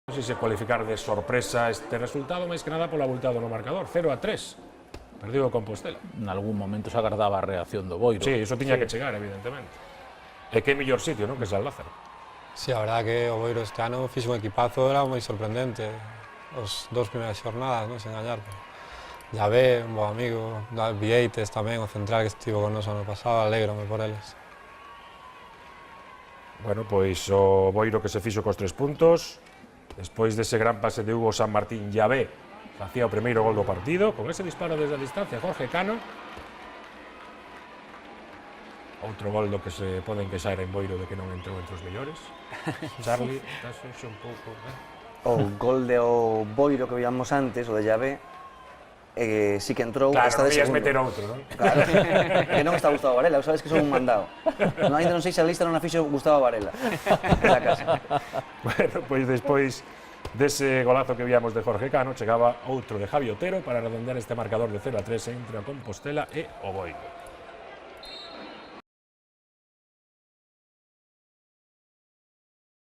Non sei se cualificar de sorpresa este resultado, máis que nada pola abultado no marcador, 0-3. Perdido o Compostela. En algún momento se agardaba a reacción do Boiro. Sí, iso tiña que chegar, evidentemente. E que mellor sitio, non, que San Lázaro. Sí, a verdad que o Boiro este ano fixo un equipazo, era moi sorprendente. Os dous primeiras xornadas, non, sen gañar. Llavé, un bo amigo, Vieites tamén, o central que estivo con nos ano pasado, alégrome por eles. Bueno, pois o Boiro que se fixo cos 3 puntos. Despois dese gran pase de Hugo San Martín, Llavé facía o primeiro gol do partido, con ese disparo desde a distancia, Jorge Cano. Outro gol do que se poden queixar en Boiro de que non entrou entre os mellores. Charlie, estás un pouco... O gol de o Boiro que veíamos antes, o de Llavé, sí que entrou, Claro, está non de ías segundo. meter outro, non? Claro, que non está Gustavo Varela, sabes que son un mandado. Ainda non sei se a lista non a fixo Gustavo Varela, da casa. Bueno, pois despois dese golazo que víamos de Jorge Cano, chegaba outro de Javi Otero para redondear este marcador de 0-3 entre a Compostela e o Boiro.